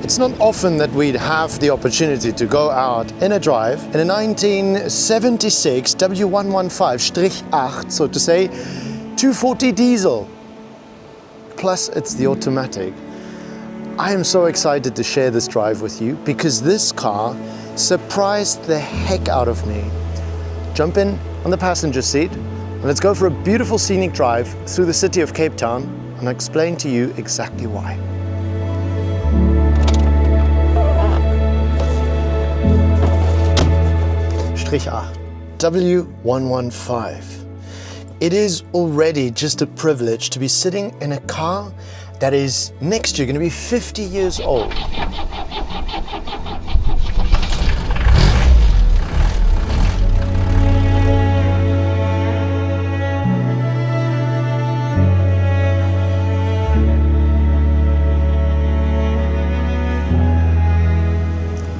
It's not often that we'd have the opportunity to go out in a drive in a 1976 W115-8, so to say, 240 diesel. Plus it's the automatic. I am so excited to share this drive with you because this car surprised the heck out of me. Jump in on the passenger seat and let's go for a beautiful scenic drive through the city of Cape Town, and I'll explain to you exactly why. Strich 8, W115. It is already just a privilege to be sitting in a car that is next year going to be 50 years old.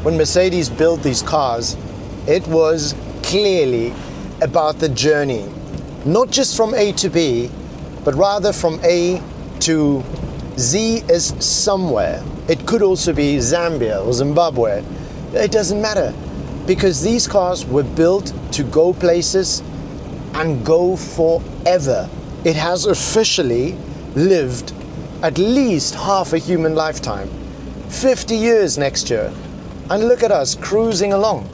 When Mercedes built these cars, it was clearly about the journey. Not just from A to B, but rather from A to Z is somewhere. It could also be Zambia or Zimbabwe. It doesn't matter, because these cars were built to go places and go forever. It has officially lived at least half a human lifetime. 50 years next year. And look at us cruising along.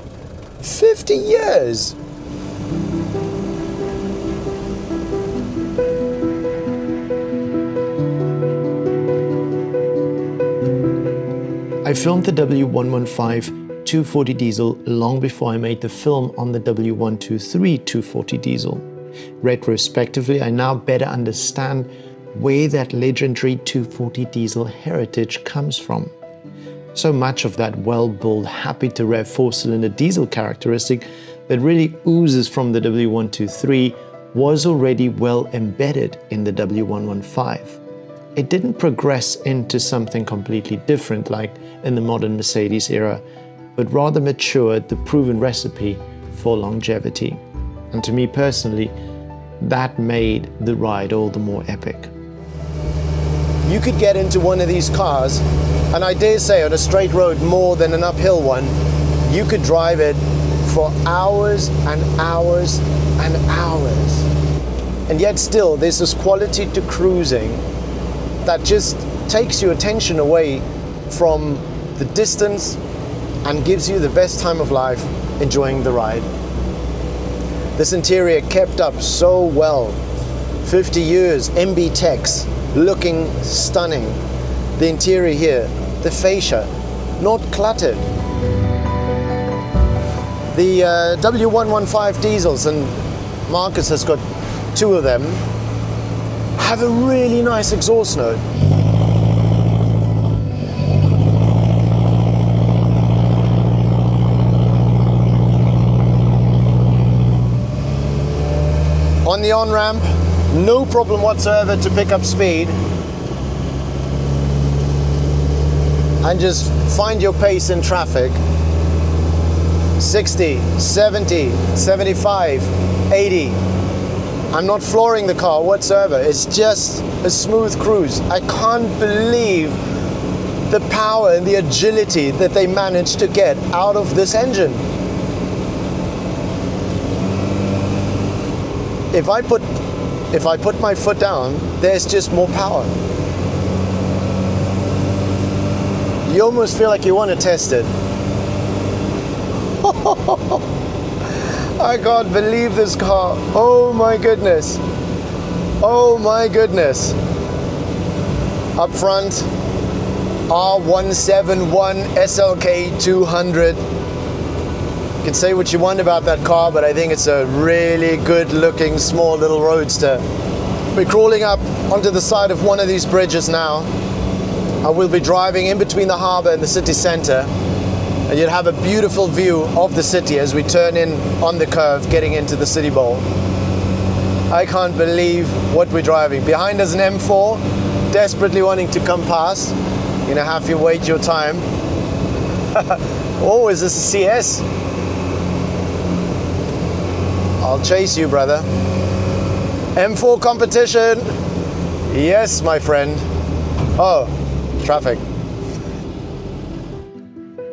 50 years! I filmed the W115 240 diesel long before I made the film on the W123 240 diesel. Retrospectively, I now better understand where that legendary 240 diesel heritage comes from. So much of that well-built, happy-to-rev 4-cylinder diesel characteristic that really oozes from the W123 was already well embedded in the W115. It didn't progress into something completely different like in the modern Mercedes era, but rather matured the proven recipe for longevity. And to me personally, that made the ride all the more epic. You could get into one of these cars, and I dare say on a straight road more than an uphill one, you could drive it for hours and hours and hours. And yet still, there's this quality to cruising that just takes your attention away from the distance and gives you the best time of life enjoying the ride. This interior kept up so well. 50 years, MB Techs, looking stunning. The interior here, the fascia, not cluttered. The W115 diesels, and Marcus has got 2 of them, have a really nice exhaust note. On the on-ramp, no problem whatsoever to pick up speed. And just find your pace in traffic. 60, 70, 75, 80. I'm not flooring the car whatsoever. It's just a smooth cruise. I can't believe the power and the agility that they managed to get out of this engine. If I put my foot down, there's just more power. You almost feel like you want to test it. I can't believe this car. Oh my goodness. Oh my goodness. Up front, R171 SLK 200. You can say what you want about that car, but I think it's a really good looking small little roadster. We're crawling up onto the side of one of these bridges now. I will be driving in between the harbor and the city center. And you'll have a beautiful view of the city as we turn in on the curve, getting into the city bowl. I can't believe what we're driving. Behind us an M4, desperately wanting to come past. You're gonna have to wait your time. Oh, is this a CS? I'll chase you, brother. M4 competition. Yes, my friend. Oh, traffic.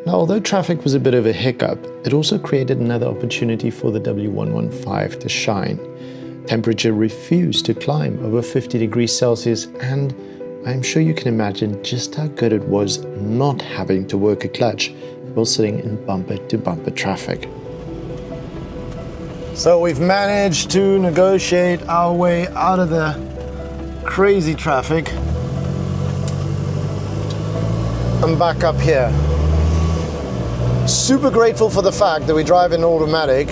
Now, although traffic was a bit of a hiccup, it also created another opportunity for the W115 to shine. Temperature refused to climb over 50 degrees Celsius, and I'm sure you can imagine just how good it was not having to work a clutch while sitting in bumper-to-bumper traffic. So we've managed to negotiate our way out of the crazy traffic. I'm back up here. Super grateful for the fact that we drive in automatic,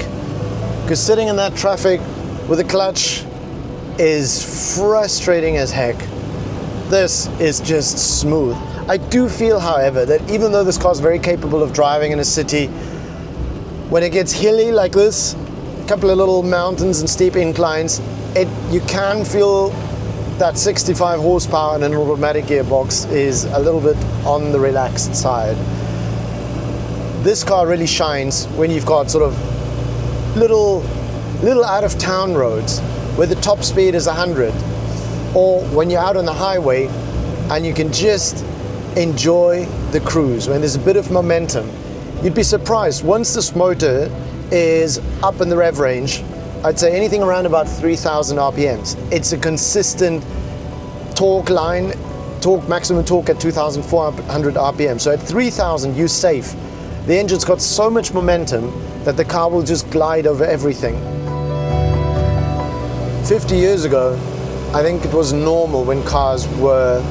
because sitting in that traffic with a clutch is frustrating as heck. This is just smooth. I do feel, however, that even though this car is very capable of driving in a city, when it gets hilly like this, a couple of little mountains and steep inclines, you can feel that 65 horsepower in an automatic gearbox is a little bit on the relaxed side. This car really shines when you've got sort of little out of town roads where the top speed is 100, or when you're out on the highway and you can just enjoy the cruise when there's a bit of momentum. You'd be surprised, once this motor is up in the rev range, I'd say anything around about 3,000 RPMs. It's a consistent torque line, maximum torque at 2,400 RPM. So at 3,000, you're safe. The engine's got so much momentum that the car will just glide over everything. 50 years ago, I think it was normal when cars were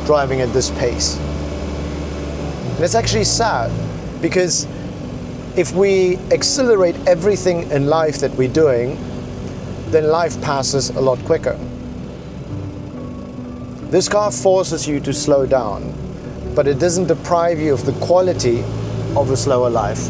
driving at this pace. And it's actually sad, because if we accelerate everything in life that we're doing, then life passes a lot quicker. This car forces you to slow down, but it doesn't deprive you of the quality of a slower life.